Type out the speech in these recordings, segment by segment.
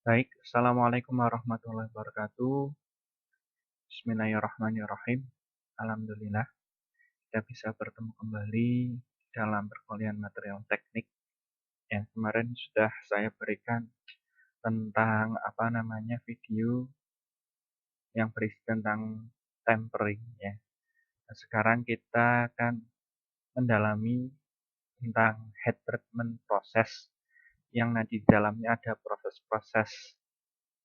Baik, Assalamualaikum warahmatullahi wabarakatuh. Bismillahirrahmanirrahim. Alhamdulillah, kita bisa bertemu kembali dalam perkuliahan material teknik yang kemarin sudah saya berikan tentang video yang berisi tentang tempering ya. Nah, sekarang kita akan mendalami tentang heat treatment proses yang nanti di dalamnya ada proses-proses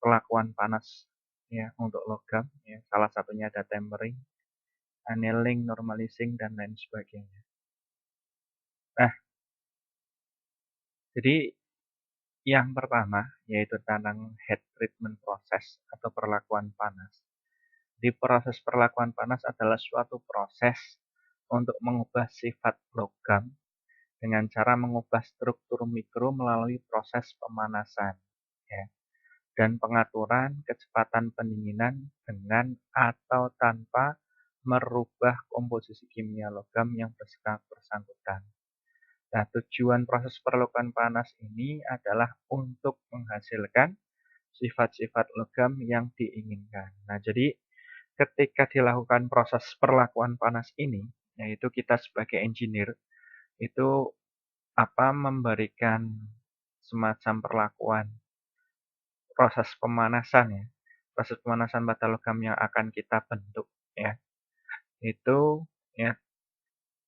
perlakuan panas ya untuk logam ya. Salah satunya ada tempering, annealing, normalizing, dan lain sebagainya. Nah, jadi yang pertama yaitu tentang heat treatment proses atau perlakuan panas. Di proses perlakuan panas adalah suatu proses untuk mengubah sifat logam dengan cara mengubah struktur mikro melalui proses pemanasan ya, dan pengaturan kecepatan pendinginan dengan atau tanpa merubah komposisi kimia logam yang bersangkutan. Nah, tujuan proses perlakuan panas ini adalah untuk menghasilkan sifat-sifat logam yang diinginkan. Nah, jadi ketika dilakukan proses perlakuan panas ini, yaitu kita sebagai engineer itu memberikan semacam perlakuan proses pemanasan ya. Proses pemanasan pada logam yang akan kita bentuk ya. Itu ya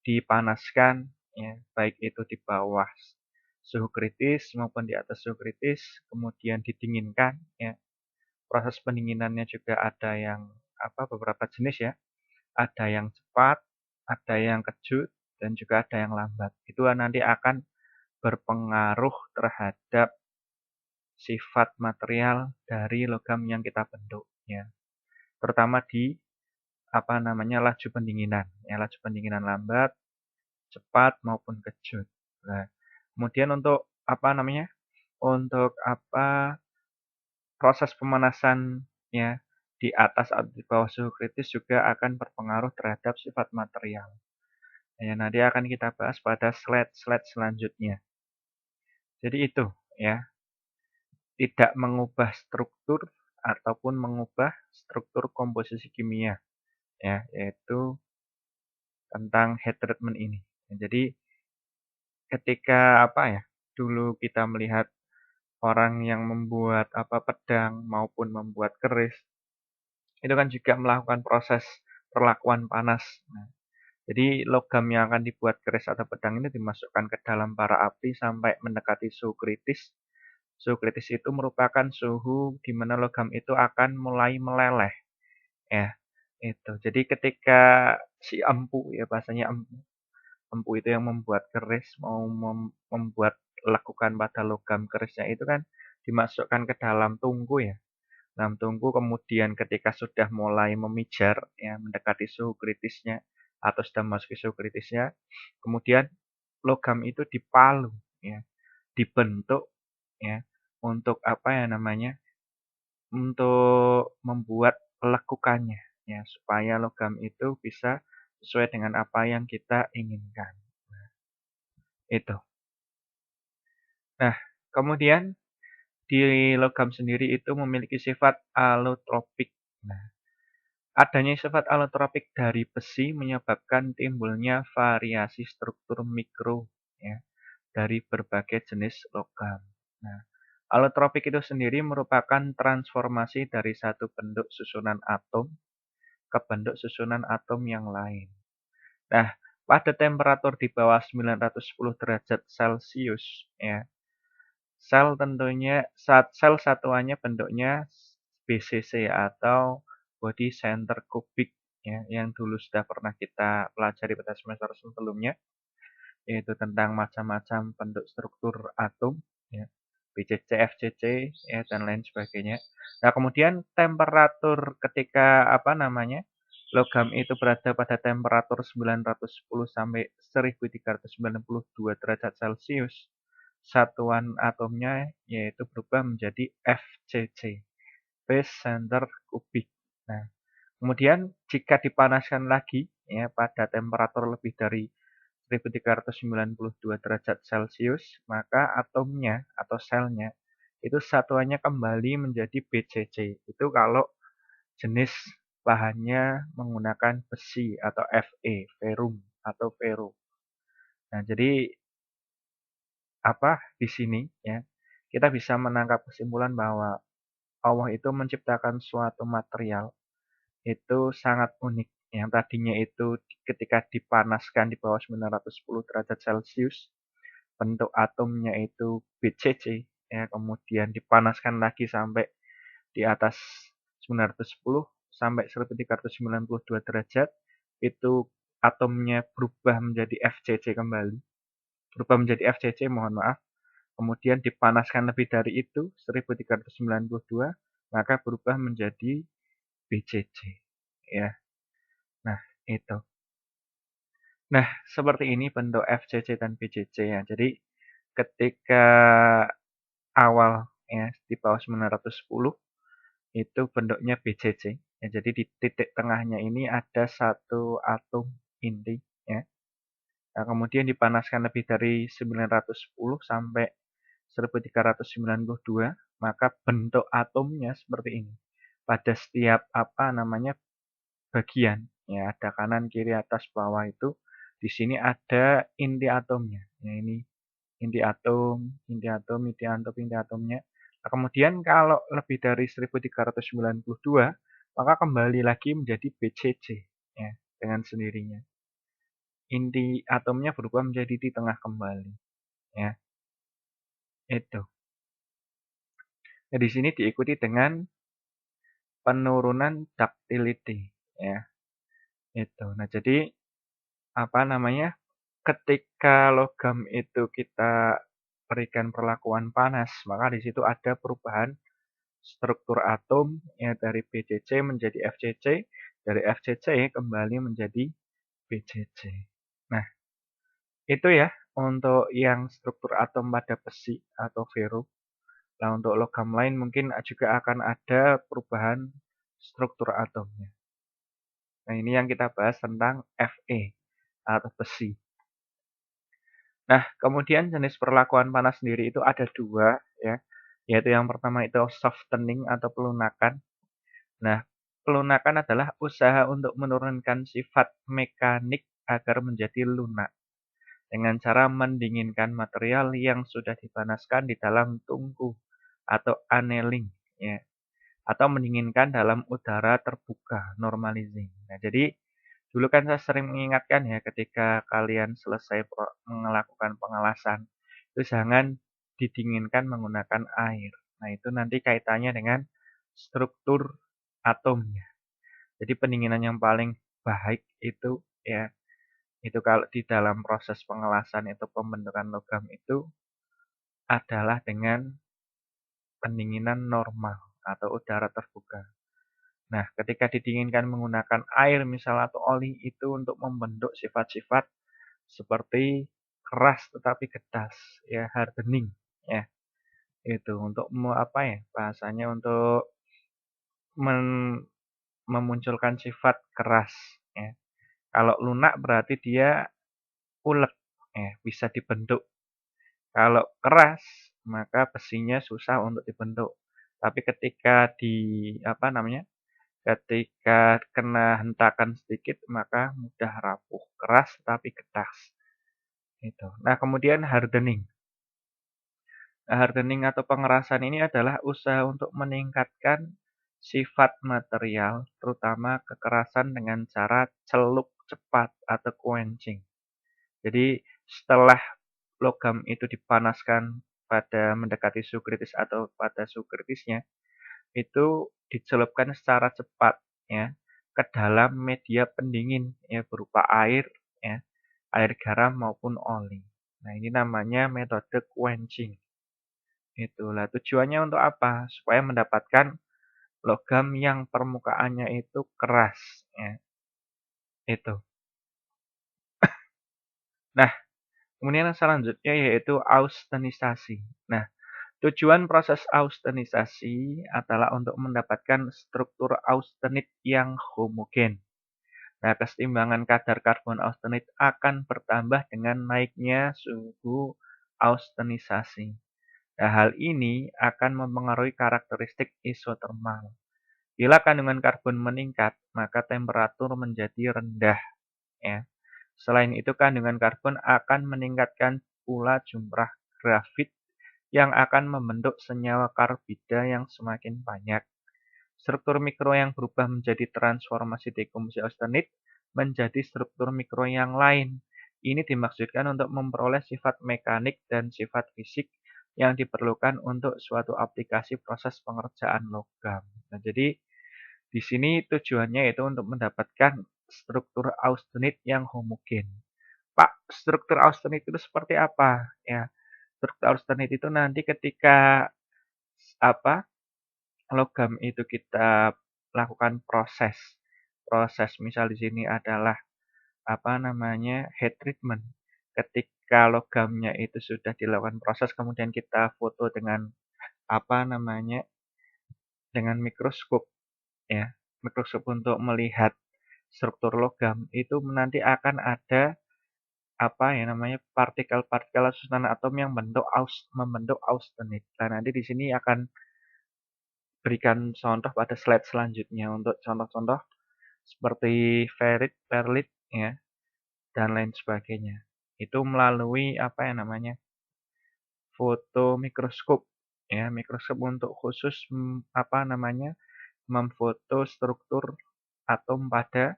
dipanaskan ya, baik itu di bawah suhu kritis maupun di atas suhu kritis, kemudian didinginkan ya. Proses pendinginannya juga ada yang beberapa jenis ya. Ada yang cepat, ada yang kejut, dan juga ada yang lambat. Itu nanti akan berpengaruh terhadap sifat material dari logam yang kita bentuk ya. Terutama di laju pendinginan. Ya, laju pendinginan lambat, cepat maupun kejut. Nah, kemudian untuk proses pemanasan ya di atas atau di bawah suhu kritis juga akan berpengaruh terhadap sifat material. Ya, nanti akan kita bahas pada slide-slide selanjutnya. Jadi itu ya, tidak mengubah struktur ataupun mengubah struktur komposisi kimia ya, yaitu tentang heat treatment ini. Jadi ketika dulu kita melihat orang yang membuat pedang maupun membuat keris, itu kan juga melakukan proses perlakuan panas. Nah, jadi logam yang akan dibuat keris atau pedang ini dimasukkan ke dalam bara api sampai mendekati suhu kritis. Suhu kritis itu merupakan suhu di mana logam itu akan mulai meleleh. Ya, itu. Jadi ketika si empu ya bahasanya empu. Empu itu yang membuat keris mau membuat lekukan pada logam kerisnya itu kan dimasukkan ke dalam tungku ya. Dalam tungku kemudian ketika sudah mulai memijar ya mendekati suhu kritisnya atau sudah masuk suhu kritisnya, kemudian logam itu dipalu ya, dibentuk ya untuk untuk membuat lekukannya ya supaya logam itu bisa sesuai dengan apa yang kita inginkan. Nah, itu. Nah, kemudian di logam sendiri itu memiliki sifat alotropik. Nah, adanya sifat alotropik dari besi menyebabkan timbulnya variasi struktur mikro ya, dari berbagai jenis logam. Nah, alotropik itu sendiri merupakan transformasi dari satu bentuk susunan atom ke bentuk susunan atom yang lain. Nah, pada temperatur di bawah 910 derajat Celcius ya, sel satuannya bentuknya BCC atau body center cubic ya, yang dulu sudah pernah kita pelajari pada semester sebelumnya, yaitu tentang macam-macam bentuk struktur atom ya, BCC, FCC ya dan lain sebagainya. Nah, kemudian temperatur ketika logam itu berada pada temperatur 910 sampai 1392 derajat Celcius. Satuan atomnya yaitu berubah menjadi FCC, Phase Center Cubic. Nah, kemudian jika dipanaskan lagi ya pada temperatur lebih dari 1392 derajat Celcius, maka atomnya atau selnya itu satuannya kembali menjadi BCC. Itu kalau jenis bahannya menggunakan besi atau Fe, ferrum atau ferro. Nah, jadi di sini ya, kita bisa menangkap kesimpulan bahwa Allah itu menciptakan suatu material itu sangat unik. Yang tadinya itu ketika dipanaskan di bawah 910 derajat Celcius, bentuk atomnya itu BCC, ya, kemudian dipanaskan lagi sampai di atas 910 sampai 1392 derajat, itu atomnya berubah menjadi FCC kembali. Berubah menjadi FCC, mohon maaf. Kemudian dipanaskan lebih dari itu, 1392, maka berubah menjadi BCC. Ya. Nah, itu. Nah, seperti ini bentuk FCC dan BCC ya. Jadi, ketika awal ya di bawah 910 itu bentuknya BCC. Ya, jadi di titik tengahnya ini ada satu atom inti ya. Nah, kemudian dipanaskan lebih dari 910 sampai 1392, maka bentuk atomnya seperti ini. Pada setiap bagian ya, ada kanan, kiri, atas, bawah itu di sini ada inti atomnya. Ya, ini inti atom, inti atom, inti atom, inti atomnya. Nah, kemudian kalau lebih dari 1392, maka kembali lagi menjadi BCC ya, dengan sendirinya. Inti atomnya berubah menjadi di tengah kembali ya. Itu. Nah, di sini diikuti dengan penurunan ductility ya. Itu. Nah, jadi ketika logam itu kita berikan perlakuan panas, maka di situ ada perubahan struktur atom ya, dari BCC menjadi FCC, dari FCC kembali menjadi BCC. Nah, itu ya untuk yang struktur atom pada besi atau ferro. Nah, untuk logam lain mungkin juga akan ada perubahan struktur atomnya. Nah, ini yang kita bahas tentang Fe atau besi. Nah, kemudian jenis perlakuan panas sendiri itu ada dua ya, yaitu yang pertama itu softening atau pelunakan. Nah, pelunakan adalah usaha untuk menurunkan sifat mekanik agar menjadi lunak dengan cara mendinginkan material yang sudah dipanaskan di dalam tungku atau annealing ya, atau mendinginkan dalam udara terbuka, normalizing. Nah, jadi dulu kan saya sering mengingatkan ya ketika kalian selesai melakukan pengelasan, itu jangan didinginkan menggunakan air. Nah, itu nanti kaitannya dengan struktur atomnya. Jadi pendinginan yang paling baik itu ya, itu kalau di dalam proses pengelasan itu pembentukan logam itu adalah dengan pendinginan normal atau udara terbuka. Nah, ketika didinginkan menggunakan air misal atau oli itu untuk membentuk sifat-sifat seperti keras tetapi getas ya, hardening ya. Itu untuk bahasanya untuk memunculkan sifat keras ya. Kalau lunak berarti dia ulet ya, bisa dibentuk. Kalau keras maka besinya susah untuk dibentuk. Tapi ketika ketika kena hentakan sedikit maka mudah rapuh, keras tapi getas. Itu. Nah, kemudian hardening. Nah, hardening atau pengerasan ini adalah usaha untuk meningkatkan sifat material, terutama kekerasan dengan cara celup cepat atau quenching. Jadi, setelah logam itu dipanaskan pada mendekati suhu kritis atau pada suhu kritisnya, itu dicelupkan secara cepat ya ke dalam media pendingin ya berupa air ya, air garam maupun oli. Nah, ini namanya metode quenching. Itulah tujuannya untuk apa? Supaya mendapatkan logam yang permukaannya itu keras ya. Itu. Nah, kemudian yang selanjutnya yaitu austenisasi. Nah, tujuan proses austenisasi adalah untuk mendapatkan struktur austenit yang homogen. Nah, keseimbangan kadar karbon austenit akan bertambah dengan naiknya suhu austenisasi. Nah, hal ini akan mempengaruhi karakteristik isotermal. Bila kandungan karbon meningkat, maka temperatur menjadi rendah, ya. Selain itu, kandungan karbon akan meningkatkan pula jumlah grafit yang akan membentuk senyawa karbida yang semakin banyak. Struktur mikro yang berubah menjadi transformasi dekomposisi austenit menjadi struktur mikro yang lain. Ini dimaksudkan untuk memperoleh sifat mekanik dan sifat fisik yang diperlukan untuk suatu aplikasi proses pengerjaan logam. Nah, jadi di sini tujuannya itu untuk mendapatkan struktur austenit yang homogen. Pak, struktur austenit itu seperti apa? Ya, struktur austenit itu nanti ketika apa logam itu kita lakukan proses. Proses misal di sini adalah apa namanya heat treatment. Ketika logamnya itu sudah dilakukan proses, kemudian kita foto dengan apa namanya dengan mikroskop, ya, mikroskop untuk melihat struktur logam itu nanti akan ada apa ya namanya partikel-partikel susunan atom yang membentuk austenit. Nah, nanti di sini akan berikan contoh pada slide selanjutnya untuk contoh-contoh seperti ferrit, perlit, ya, dan lain sebagainya. Itu melalui apa ya namanya foto mikroskop, ya, mikroskop untuk khusus apa namanya memfoto struktur atom pada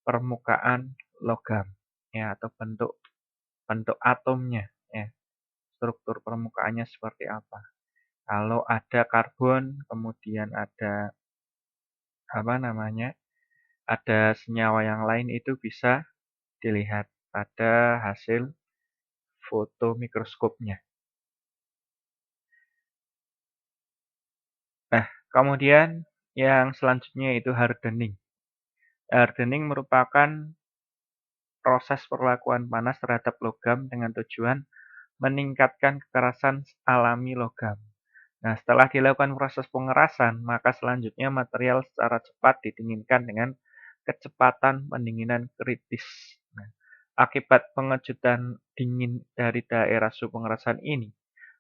permukaan logam, ya, atau bentuk bentuk atomnya, ya, struktur permukaannya seperti apa. Kalau ada karbon, kemudian ada apa namanya ada senyawa yang lain itu bisa dilihat pada hasil foto mikroskopnya. Nah, kemudian yang selanjutnya itu hardening. Hardening merupakan proses perlakuan panas terhadap logam dengan tujuan meningkatkan kekerasan alami logam. Nah, setelah dilakukan proses pengerasan, maka selanjutnya material secara cepat didinginkan dengan kecepatan pendinginan kritis. Nah, akibat pengejutan dingin dari daerah suhu pengerasan ini,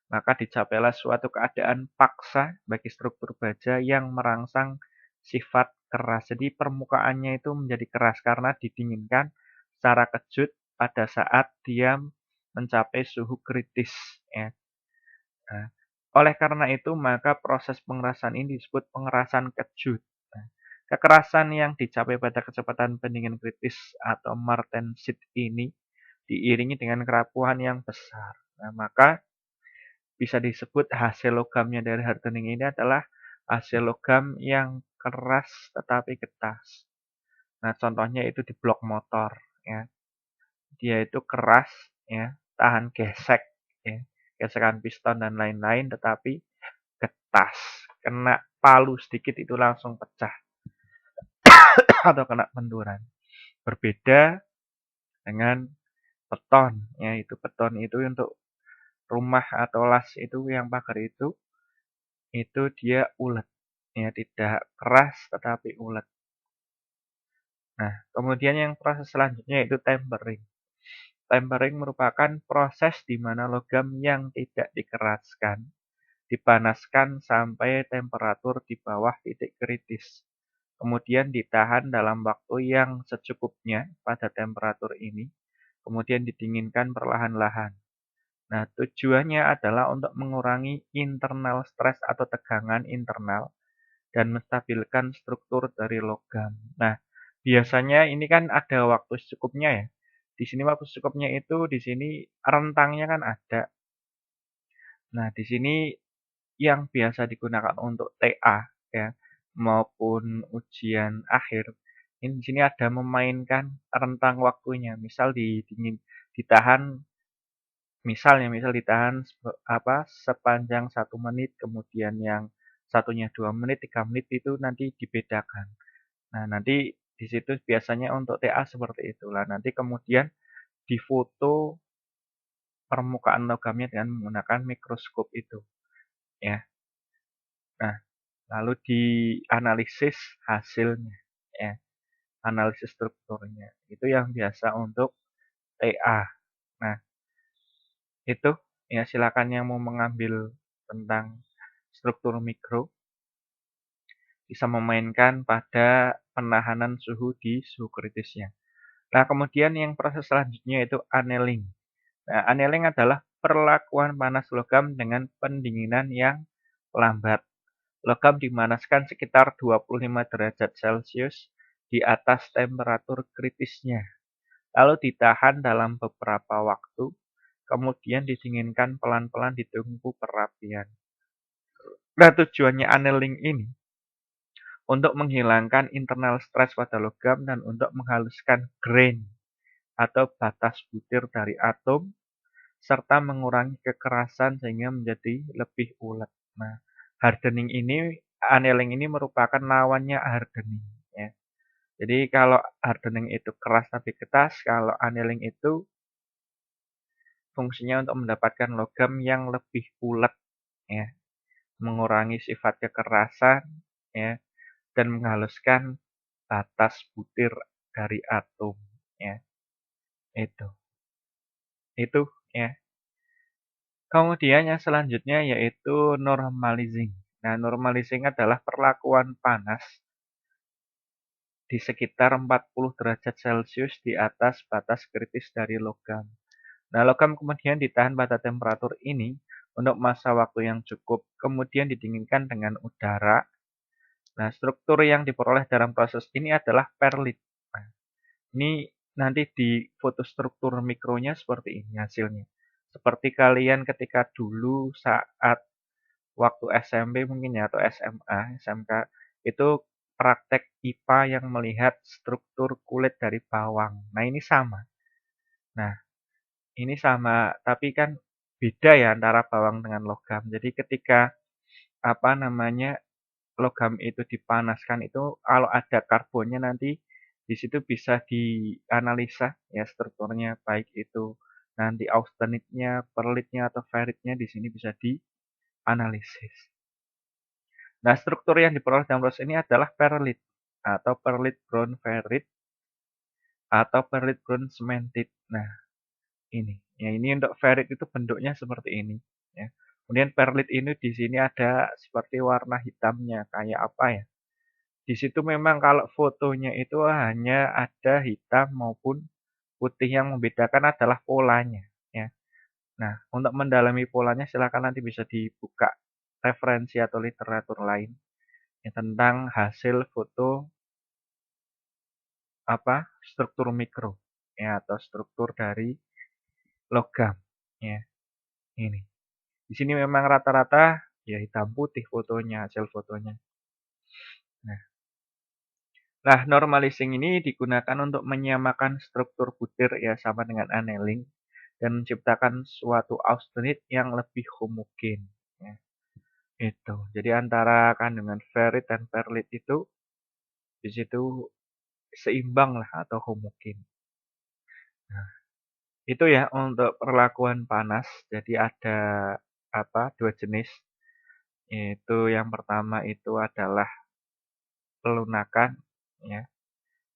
maka dicapailah suatu keadaan paksa bagi struktur baja yang merangsang sifat keras. Jadi permukaannya itu menjadi keras karena didinginkan secara kejut pada saat dia mencapai suhu kritis, ya. Nah, oleh karena itu, maka proses pengerasan ini disebut pengerasan kejut. Nah, kekerasan yang dicapai pada kecepatan pendinginan kritis atau martensit ini diiringi dengan kerapuhan yang besar. Nah, maka bisa disebut hasil logamnya dari hardening ini adalah hasil logam yang keras tetapi getas. Nah, contohnya itu di blok motor, ya. Dia itu keras, ya, tahan gesek, ya, gesekan piston dan lain-lain, tetapi getas. Kena palu sedikit itu langsung pecah atau kena benturan. Berbeda dengan beton, ya, itu beton itu untuk rumah atau las itu yang pagar itu dia ulet, ya, tidak keras tetapi ulet. Nah, kemudian yang proses selanjutnya itu tempering. Tempering merupakan proses di mana logam yang tidak dikeraskan dipanaskan sampai temperatur di bawah titik kritis. Kemudian ditahan dalam waktu yang secukupnya pada temperatur ini, kemudian didinginkan perlahan-lahan. Nah, tujuannya adalah untuk mengurangi internal stres atau tegangan internal dan menstabilkan struktur dari logam. Nah, biasanya ini kan ada waktu secukupnya, ya. Di sini waktu secukupnya itu di sini rentangnya kan ada. Nah, di sini yang biasa digunakan untuk TA, ya, maupun ujian akhir, ini di sini ada memainkan rentang waktunya. Misal ditahan misal ditahan sepanjang 1 menit, kemudian yang satunya 2 menit, 3 menit itu nanti dibedakan. Nah, nanti di situ biasanya untuk TA seperti itulah. Nanti kemudian difoto permukaan logamnya dengan menggunakan mikroskop itu, ya. Nah, lalu dianalisis hasilnya, ya, analisis strukturnya. Itu yang biasa untuk TA. Nah, itu Ya, silakan yang mau mengambil tentang struktur mikro bisa memainkan pada penahanan suhu di suhu kritisnya. Nah, kemudian yang proses selanjutnya itu annealing. Nah, annealing adalah perlakuan panas logam dengan pendinginan yang lambat. Logam dimanaskan sekitar 25 derajat Celcius di atas temperatur kritisnya, lalu ditahan dalam beberapa waktu, kemudian didinginkan pelan-pelan di tungku perapian. Nah, tujuannya annealing ini untuk menghilangkan internal stres pada logam dan untuk menghaluskan grain atau batas butir dari atom serta mengurangi kekerasan sehingga menjadi lebih ulet. Nah, hardening ini, annealing ini merupakan lawannya hardening, ya. Jadi kalau hardening itu keras tapi ketas, kalau annealing itu fungsinya untuk mendapatkan logam yang lebih ulet, ya, mengurangi sifat kekerasan, ya, dan menghaluskan batas butir dari atom, ya. Itu, itu, ya. Kemudian yang selanjutnya yaitu normalizing. Nah, normalizing adalah perlakuan panas di sekitar 40 derajat Celcius di atas batas kritis dari logam. Nah, logam kemudian ditahan pada temperatur ini untuk masa waktu yang cukup, kemudian didinginkan dengan udara. Nah, struktur yang diperoleh dalam proses ini adalah perlit. Nah, ini nanti di foto struktur mikronya seperti ini hasilnya. Seperti kalian ketika dulu saat waktu SMP mungkin ya atau SMA, SMK itu praktek IPA yang melihat struktur kulit dari bawang. Nah, ini sama. Nah, ini sama, tapi kan beda ya antara bawang dengan logam. Jadi ketika apa namanya logam itu dipanaskan itu kalau ada karbonnya nanti di situ bisa dianalisa ya strukturnya baik itu nanti austenitnya, perlitnya atau ferritnya di sini bisa dianalisis. Nah, struktur yang diperoleh dalam proses ini adalah perlit atau perlit brown ferrit atau perlit brown cemented. Nah, ini. Ya, ini untuk ferrit itu bentuknya seperti ini, ya. Kemudian perlit ini di sini ada seperti warna hitamnya, kayak apa ya? Di situ memang kalau fotonya itu hanya ada hitam maupun putih, yang membedakan adalah polanya, ya. Nah, untuk mendalami polanya silakan nanti bisa dibuka referensi atau literatur lain ya, tentang hasil foto apa struktur mikro ya atau struktur dari logam ya ini. Di sini memang rata-rata ya hitam putih fotonya, hasil fotonya. Nah, normalizing ini digunakan untuk menyamakan struktur butir ya sama dengan annealing dan menciptakan suatu austenit yang lebih homogen. Ya, itu. Jadi antara kandungan ferrit dan perlit itu di situ seimbang lah atau homogen. Nah, itu ya untuk perlakuan panas. Jadi ada apa? Dua jenis. Itu yang pertama itu adalah pelunakan ya.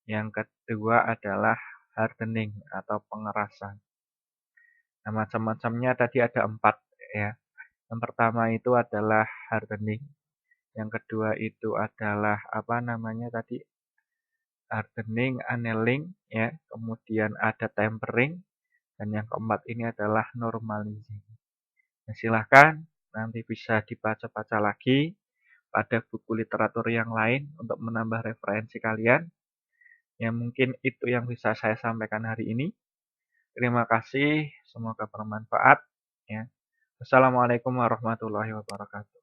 Yang kedua adalah hardening atau pengerasan. Nah, macam-macamnya tadi ada 4 ya. Yang pertama itu adalah hardening. Yang kedua itu adalah apa namanya tadi? Hardening, annealing ya. Kemudian ada tempering dan yang keempat ini adalah normalizing. Nah, silahkan nanti bisa dibaca-baca lagi pada buku literatur yang lain untuk menambah referensi kalian. Ya mungkin itu yang bisa saya sampaikan hari ini. Terima kasih, semoga bermanfaat. Ya. Wassalamualaikum warahmatullahi wabarakatuh.